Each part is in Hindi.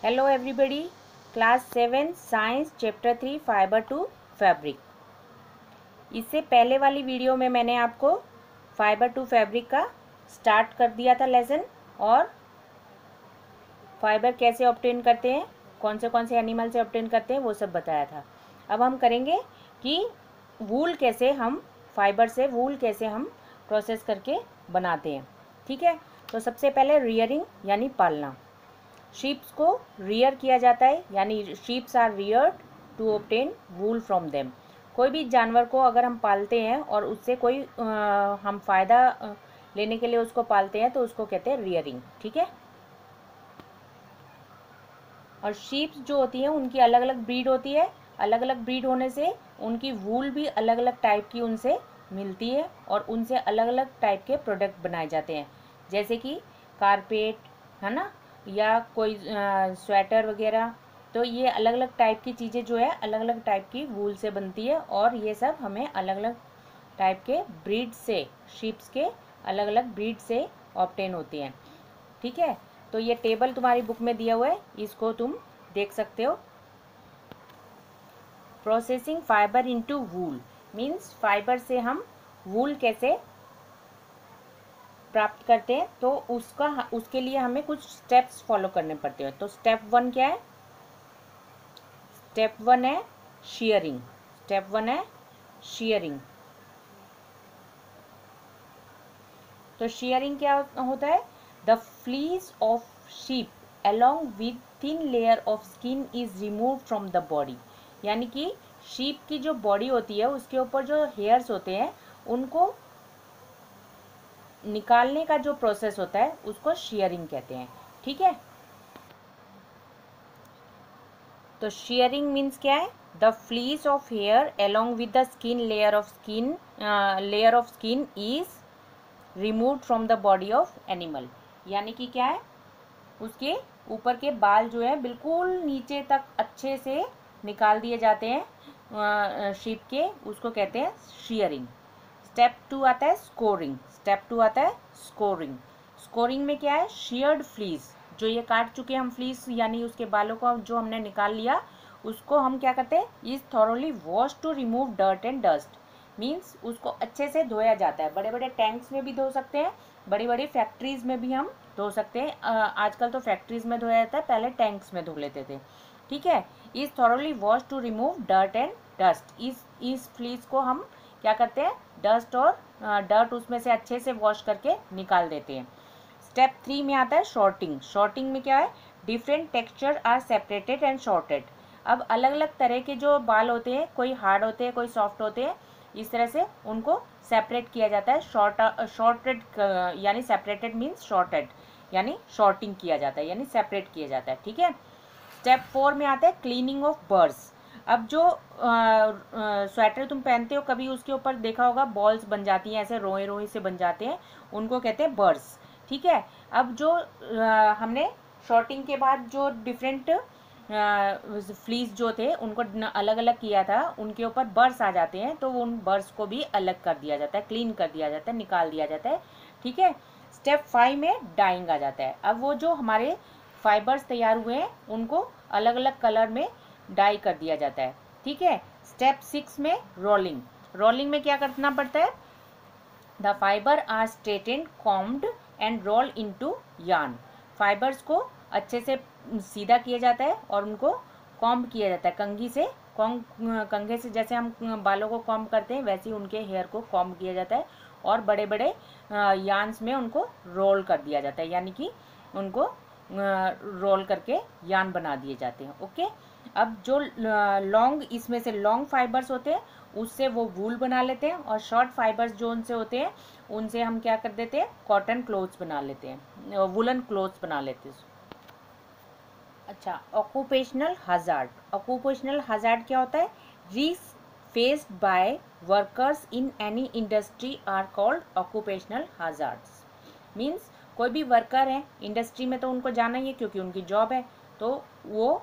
Hello everybody, class 7 science chapter 3 fibre to fabric. इससे पहले वाली वीडियो में मैंने आपको फाइबर टू फैब्रिक का स्टार्ट कर दिया था लेसन, और फाइबर कैसे ऑब्टेन करते हैं, कौन से एनिमल से ऑब्टेन करते हैं, वो सब बताया था। अब हम करेंगे कि वूल कैसे हम फाइबर से वूल कैसे हम प्रोसेस करके बनाते हैं। ठीक है, तो सबसे पहले रियरिंग यानी पालना। शीप्स को रियर किया जाता है, यानी sheeps are reared to obtain wool from them. कोई भी जानवर को अगर हम पालते हैं और उससे कोई हम फ़ायदा लेने के लिए उसको पालते हैं तो उसको कहते हैं रियरिंग। ठीक है, और शीप्स जो होती हैं उनकी अलग अलग ब्रीड होती है। अलग अलग ब्रीड होने से उनकी वूल भी अलग अलग टाइप की उनसे मिलती है और उनसे अलग अलग टाइप के प्रोडक्ट बनाए जाते हैं, जैसे कि कारपेट, है ना, या कोई स्वेटर वगैरह। तो ये अलग अलग टाइप की चीज़ें जो है अलग अलग टाइप की वूल से बनती है, और ये सब हमें अलग अलग टाइप के ब्रीड से, शीप्स के अलग अलग ब्रीड से ऑब्टेन होती हैं। ठीक है, तो ये टेबल तुम्हारी बुक में दिया हुआ है, इसको तुम देख सकते हो। प्रोसेसिंग फाइबर इनटू वूल मीन्स फाइबर से हम वूल कैसे प्राप्त करते हैं, तो उसके लिए हमें कुछ स्टेप्स फॉलो करने पड़ते हैं। तो स्टेप 1 क्या है? स्टेप 1 है शीयरिंग। स्टेप 1 है शीयरिंग। तो शीयरिंग क्या होता है? The fleece of sheep along with thin layer of skin is removed from the body। यानी कि शीप की जो बॉडी होती है उसके ऊपर जो हेयर्स होते हैं उनको निकालने का जो प्रोसेस होता है उसको शीयरिंग कहते हैं। ठीक है, तो शीयरिंग मीन्स क्या है? The fleece of hair along with the skin layer of skin is removed from the body of animal। यानी कि क्या है, उसके ऊपर के बाल जो है बिल्कुल नीचे तक अच्छे से निकाल दिए जाते हैं शीप के, उसको कहते हैं शीयरिंग। स्टेप 2 आता है स्कोरिंग। स्टेप 2 आता है स्कोरिंग। स्कोरिंग में क्या है? शीयर्ड फ्लीस, जो ये काट चुके हम फ्लीस यानी उसके बालों को जो हमने निकाल लिया, उसको हम क्या करते हैं? Is thoroughly wash to remove dirt and dust. Means उसको अच्छे से धोया जाता है। बड़े बड़े टैंक्स में भी धो सकते हैं, बड़ी बड़ी फैक्ट्रीज में भी हम धो सकते हैं। आजकल तो फैक्ट्रीज में धोया जाता है, पहले टैंक्स में धो लेते थे। ठीक है, is thoroughly wash to remove dirt and dust. इस फ्लीस को हम क्या करते हैं? डस्ट और डर्ट उसमें से अच्छे से वॉश करके निकाल देते हैं। स्टेप 3 में आता है शॉर्टिंग। शॉर्टिंग में क्या है? Different texture are separated and sorted. अब अलग अलग तरह के जो बाल होते हैं, कोई हार्ड होते हैं, कोई सॉफ्ट होते हैं, इस तरह से उनको सेपरेट किया जाता है। शॉर्टेड यानी सेपरेटेड मीन्स शॉर्टेड, यानी शॉर्टिंग किया जाता है, यानी सेपरेट किया जाता है। ठीक है, स्टेप 4 में आता है क्लीनिंग ऑफ बर्ड्स। अब जो स्वेटर तुम पहनते हो, कभी उसके ऊपर देखा होगा बॉल्स बन जाती हैं, ऐसे रोए रोए से बन जाते हैं, उनको कहते हैं बर्ड्स। ठीक है, अब जो हमने शॉर्टिंग के बाद जो डिफरेंट फ्लीस जो थे उनको अलग अलग किया था, उनके ऊपर बर्ड्स आ जाते हैं, तो उन बर्ड्स को भी अलग कर दिया जाता है, क्लीन कर दिया जाता है, निकाल दिया जाता है। ठीक है, स्टेप 5 में डाइंग आ जाता है। अब वो जो हमारे फाइबर्स तैयार हुए हैं उनको अलग अलग कलर में डाई कर दिया जाता है। ठीक है, स्टेप 6 में रोलिंग। रोलिंग में क्या करना पड़ता है? The fibre are straightened, combed and roll into yarn. Fibres को अच्छे से सीधा किया जाता है और उनको कॉम्ब किया जाता है, कंघे से जैसे हम बालों को कॉम्ब करते हैं वैसे ही उनके हेयर को कॉम्ब किया जाता है, और बड़े बड़े यार्न्स में उनको रोल कर दिया जाता है, यानी कि उनको रोल करके यार्न बना दिए जाते हैं। ओके, अब जो लॉन्ग, इसमें से लॉन्ग फाइबर्स होते हैं उससे वो वूल बना लेते हैं, और शॉर्ट फाइबर्स जो उनसे होते हैं उनसे हम क्या कर देते हैं? कॉटन क्लोथ्स बना लेते हैं, वुलन क्लोथ्स बना लेते हैं। अच्छा, ऑक्यूपेशनल हजार्ड। ऑक्यूपेशनल हजार्ड क्या होता है? Risk faced by workers in any industry are called occupational hazards. Means कोई भी वर्कर है इंडस्ट्री में तो उनको जाना ही है क्योंकि उनकी जॉब है, तो वो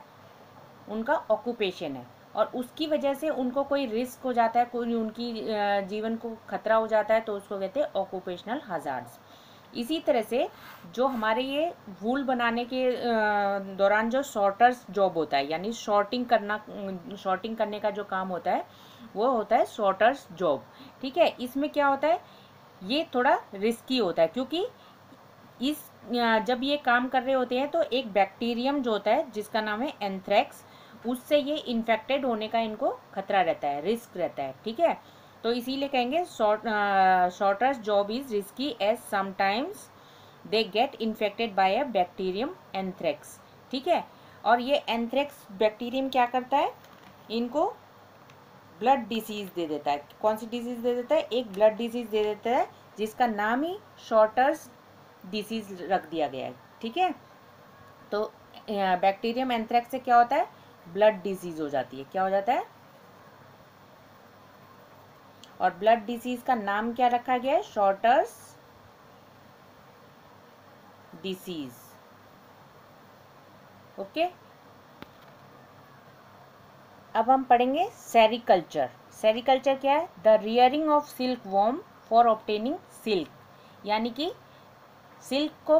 उनका ऑक्यूपेशन है, और उसकी वजह से उनको कोई रिस्क हो जाता है, कोई उनकी जीवन को खतरा हो जाता है, तो उसको कहते हैं ऑक्यूपेशनल हजार्ड्स। इसी तरह से जो हमारे ये वूल बनाने के दौरान जो सॉर्टर्स जॉब होता है, यानी शॉर्टिंग करने का जो काम होता है वो होता है सॉर्टर्स जॉब। ठीक है, इसमें क्या होता है, ये थोड़ा रिस्की होता है, क्योंकि जब ये काम कर रहे होते हैं तो एक बैक्टीरियम जो होता है जिसका नाम है एंथ्रेक्स, उससे ये इन्फेक्टेड होने का इनको खतरा रहता है, रिस्क रहता है। ठीक है, तो इसीलिए कहेंगे sorters job is risky as sometimes they get infected by a bacterium anthrax. ठीक है, और ये एंथ्रेक्स बैक्टीरियम क्या करता है, इनको ब्लड डिसीज दे देता है। कौन सी डिसीज दे देता है, एक ब्लड डिसीज दे देता है जिसका नाम ही शॉर्टर्स डिसीज रख दिया गया है। ठीक है, तो बैक्टीरियम एंथ्रेक्स से क्या होता है, ब्लड डिसीज हो जाती है। क्या हो जाता है, और ब्लड डिसीज का नाम क्या रखा गया है, शॉर्टर्स डिसीज। ओके, अब हम पढ़ेंगे सेरिकल्चर। सेरिकल्चर क्या है, the rearing of silk worm for obtaining silk, यानी कि सिल्क को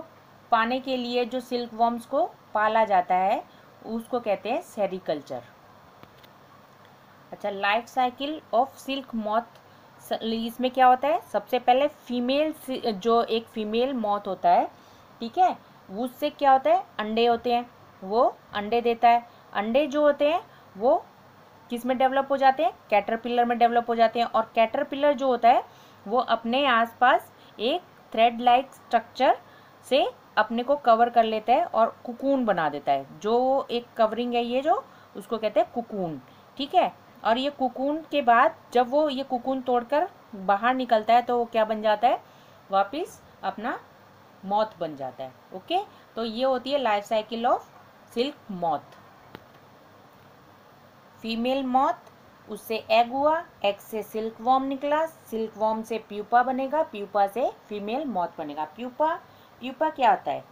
पाने के लिए जो सिल्क वॉर्म्स को पाला जाता है उसको कहते हैं सेरिकल्चर। अच्छा, life cycle of silk moth, इसमें क्या होता है, सबसे पहले फीमेल जो एक फीमेल मॉथ होता है, ठीक है, उससे क्या होता है, अंडे होते हैं, वो अंडे देता है। अंडे जो होते हैं वो किस में डेवलप हो जाते हैं, कैटरपिलर में डेवलप हो जाते हैं। और कैटरपिलर जो होता है वो अपने आसपास एक थ्रेड लाइक स्ट्रक्चर से अपने को कवर कर लेता है और कुकून बना देता है। जो एक कवरिंग है ये जो, उसको कहते हैं कुकून। ठीक है, और ये कुकून के बाद जब वो ये कुकून तोड़कर बाहर निकलता है तो वो क्या बन जाता है, वापस अपना मॉथ बन जाता है। ओके, तो ये होती है life cycle of silk moth. Female moth, उससे एग हुआ, एग से सिल्क वॉर्म निकला, सिल्क वॉर्म से प्यूपा बनेगा, प्यूपा से फीमेल मॉथ बनेगा। प्यूपा क्या होता है,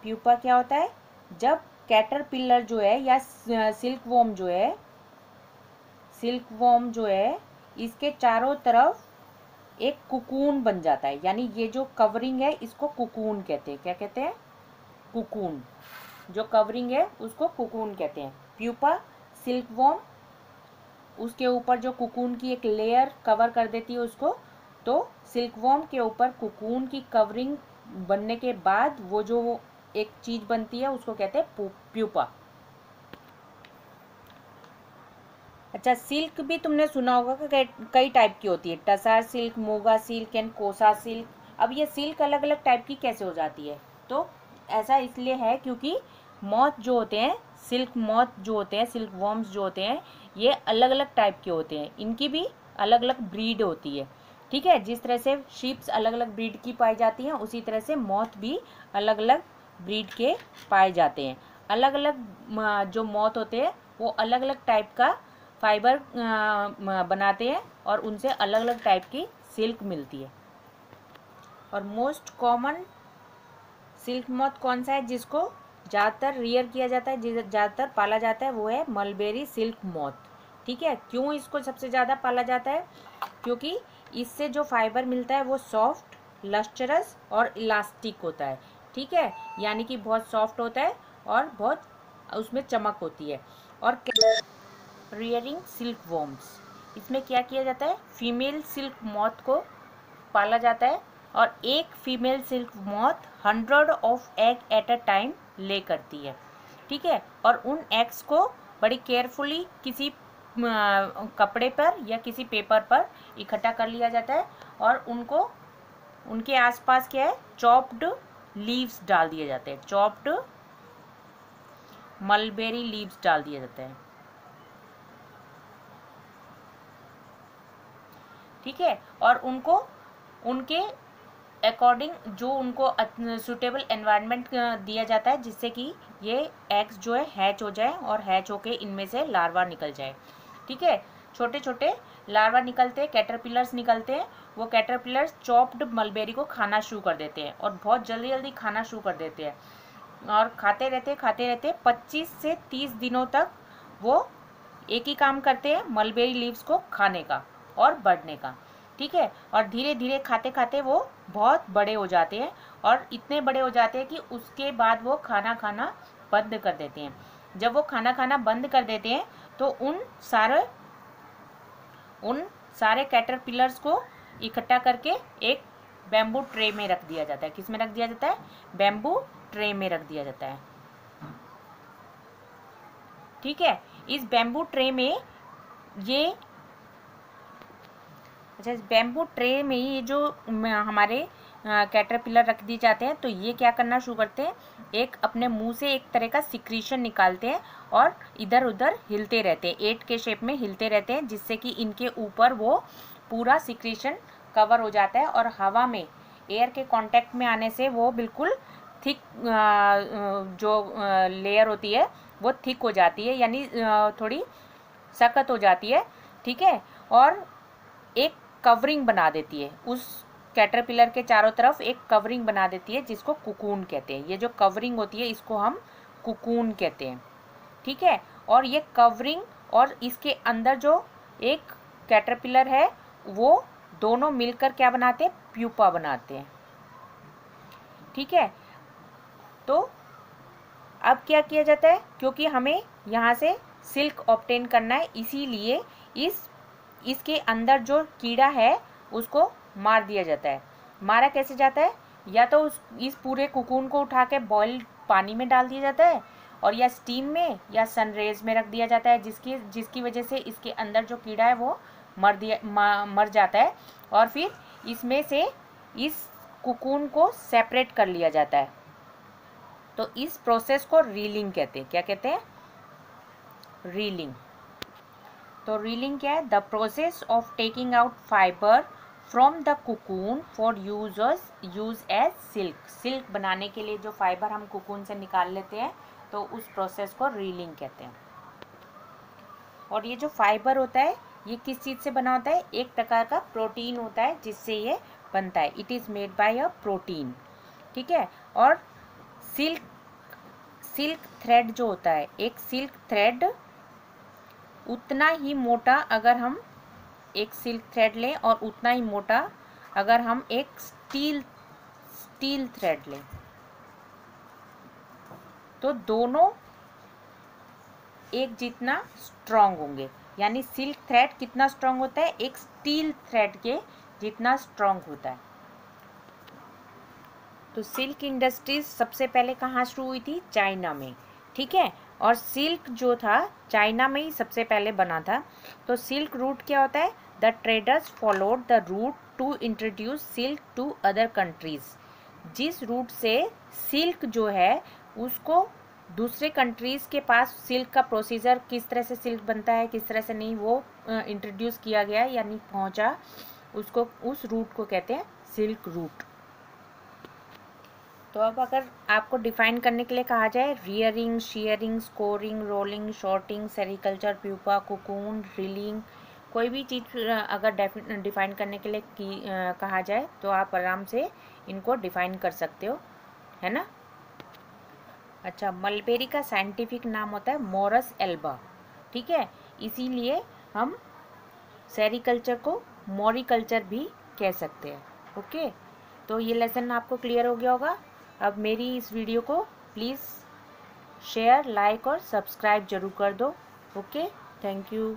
प्यूपा क्या होता है, जब कैटरपिलर जो है या सिल्क वॉर्म जो है इसके चारों तरफ एक कुकून बन जाता है, यानी ये जो कवरिंग है इसको कुकून कहते हैं। क्या कहते हैं, कुकून। जो कवरिंग है उसको कुकून कहते हैं। प्यूपा, सिल्क वॉर्म, उसके ऊपर जो कुकून की एक लेयर कवर कर देती है उसको, तो सिल्क वॉर्म के ऊपर कुकून की कवरिंग बनने के बाद वो जो एक चीज बनती है उसको कहते हैं प्यूपा। अच्छा, सिल्क भी तुमने सुना होगा कि कई टाइप की होती है, tussar silk, Moga silk and कोसा सिल्क। अब ये सिल्क अलग अलग टाइप की कैसे हो जाती है, तो ऐसा इसलिए है क्योंकि मॉथ जो होते हैं, सिल्क मॉथ जो होते हैं, सिल्क वॉर्म्स जो होते हैं, ये अलग अलग टाइप के होते हैं, इनकी भी अलग अलग ब्रीड होती है। ठीक है, जिस तरह से शीप्स अलग अलग ब्रीड की पाई जाती हैं उसी तरह से मॉथ भी अलग अलग ब्रीड के पाए जाते हैं। अलग अलग जो मॉथ होते हैं वो अलग अलग टाइप का फाइबर बनाते हैं और उनसे अलग अलग टाइप की सिल्क मिलती है। और मोस्ट कॉमन सिल्क मॉथ कौन सा है जिसको ज़्यादातर रियर किया जाता है, ज़्यादातर पाला जाता है, वो है मलबेरी सिल्क मॉथ। ठीक है, क्यों इसको सबसे ज़्यादा पाला जाता है, क्योंकि इससे जो फाइबर मिलता है वो सॉफ्ट, लस्टरस और इलास्टिक होता है। ठीक है, यानी कि बहुत सॉफ्ट होता है और बहुत उसमें चमक होती है। और रियरिंग सिल्क वॉर्म्स, इसमें क्या किया जाता है, फीमेल सिल्क मॉथ को पाला जाता है और एक female silk moth 100 of egg at a time ले करती है। ठीक है, और उन एग्स को बड़ी केयरफुली किसी कपड़े पर या किसी पेपर पर इकट्ठा कर लिया जाता है और उनको उनके आसपास क्या है, चॉप्ड लीव्स डाल दिए जाते हैं, चॉप्ड मलबेरी लीव्स डाल दिए जाते हैं। ठीक है, और उनको उनके अकॉर्डिंग जो उनको सुटेबल एनवायरनमेंट दिया जाता है जिससे कि ये एग्स जो है हैच हो जाए और हैच होके इनमें से लार्वा निकल जाए। ठीक है, छोटे छोटे लार्वा निकलते हैं, कैटरपिलर्स निकलते हैं, वो कैटरपिलर्स चॉप्ड मलबेरी को खाना शुरू कर देते हैं और बहुत जल्दी जल्दी खाना शुरू कर देते हैं और खाते रहते 25 से 30 दिनों तक वो एक ही काम करते हैं, मलबेरी लीव्स को खाने का और बढ़ने का। ठीक ठीक है। और धीरे धीरे खाते खाते वो बहुत बड़े हो जाते हैं और इतने बड़े हो जाते हैं कि उसके बाद वो खाना खाना बंद कर देते हैं। जब वो खाना खाना बंद कर देते हैं तो उन सारे कैटरपिलर्स को इकट्ठा करके एक बैम्बू ट्रे में रख दिया जाता है। किस में रख दिया जाता है? बैम्बू ट्रे में रख दिया जाता है। ठीक है। इस बैम्बू ट्रे में ये इस बैम्बू ट्रे में ये जो हमारे कैटरपिलर रख दिए जाते हैं, तो ये क्या करना शुरू करते हैं, एक अपने मुंह से एक तरह का सिक्रीशन निकालते हैं और इधर उधर हिलते रहते हैं, 8 के शेप में हिलते रहते हैं, जिससे कि इनके ऊपर वो पूरा सिक्रीशन कवर हो जाता है और हवा में एयर के कांटेक्ट में आने से वो बिल्कुल थिक जो लेयर होती है वो थिक हो जाती है, यानी थोड़ी सख्त हो जाती है। ठीक है। और एक कवरिंग बना देती है, उस कैटरपिलर के चारों तरफ एक कवरिंग बना देती है जिसको कुकून कहते हैं। ये जो कवरिंग होती है इसको हम कुकून कहते हैं। ठीक है। और ये कवरिंग और इसके अंदर जो एक कैटरपिलर है वो दोनों मिलकर क्या बनाते हैं? प्यूपा बनाते हैं। ठीक है। तो अब क्या किया जाता है, क्योंकि हमें यहाँ से सिल्क ऑब्टेन करना है, इसीलिए इसके अंदर जो कीड़ा है उसको मार दिया जाता है। मारा कैसे जाता है? या तो इस पूरे कुकून को उठा के बॉइल्ड पानी में डाल दिया जाता है, और या स्टीम में या सनरेज में रख दिया जाता है, जिसकी वजह से इसके अंदर जो कीड़ा है वो मर जाता है, और फिर इसमें से इस कुकून को सेपरेट कर लिया जाता है। तो इस प्रोसेस को रीलिंग कहते हैं। क्या कहते हैं? रीलिंग। तो रीलिंग क्या है? The process of taking out fibre from the cocoon for use as silk. Silk बनाने के लिए जो फाइबर हम कुकून से निकाल लेते हैं, तो उस प्रोसेस को रीलिंग कहते हैं। और ये जो फाइबर होता है ये किस चीज़ से बना होता है? एक प्रकार का प्रोटीन होता है जिससे ये बनता है। It is made by a protein. ठीक है। और सिल्क थ्रेड जो होता है, एक सिल्क थ्रेड उतना ही मोटा अगर हम एक सिल्क थ्रेड लें और उतना ही मोटा अगर हम एक स्टील थ्रेड लें, तो दोनों एक जितना स्ट्रांग होंगे। यानी सिल्क थ्रेड कितना स्ट्रांग होता है? एक स्टील थ्रेड के जितना स्ट्रांग होता है। तो सिल्क इंडस्ट्रीज सबसे पहले कहाँ शुरू हुई थी? चाइना में। ठीक है। और सिल्क जो था चाइना में ही सबसे पहले बना था। तो सिल्क रूट क्या होता है? The traders followed the route to introduce silk to other countries. जिस रूट से सिल्क जो है उसको दूसरे कंट्रीज़ के पास सिल्क का प्रोसीजर, किस तरह से सिल्क बनता है किस तरह से नहीं, वो इंट्रोड्यूस किया गया, यानी पहुंचा, उसको उस रूट को कहते हैं सिल्क रूट। तो अब अगर आपको डिफाइन करने के लिए कहा जाए, rearing, shearing, scouring, rolling, sorting, sericulture, pupa, cocoon, reeling, कोई भी चीज़ अगर डिफाइन करने के लिए कहा जाए तो आप आराम से इनको डिफाइन कर सकते हो, है ना। अच्छा, मलबेरी का साइंटिफिक नाम होता है मोरस एल्बा। ठीक है। इसीलिए हम सेरिकल्चर को मॉरिकल्चर भी कह सकते हैं। ओके। तो ये लेसन आपको क्लियर हो गया होगा। अब मेरी इस वीडियो को प्लीज़ शेयर, लाइक और सब्सक्राइब जरूर कर दो। Okay, thank you.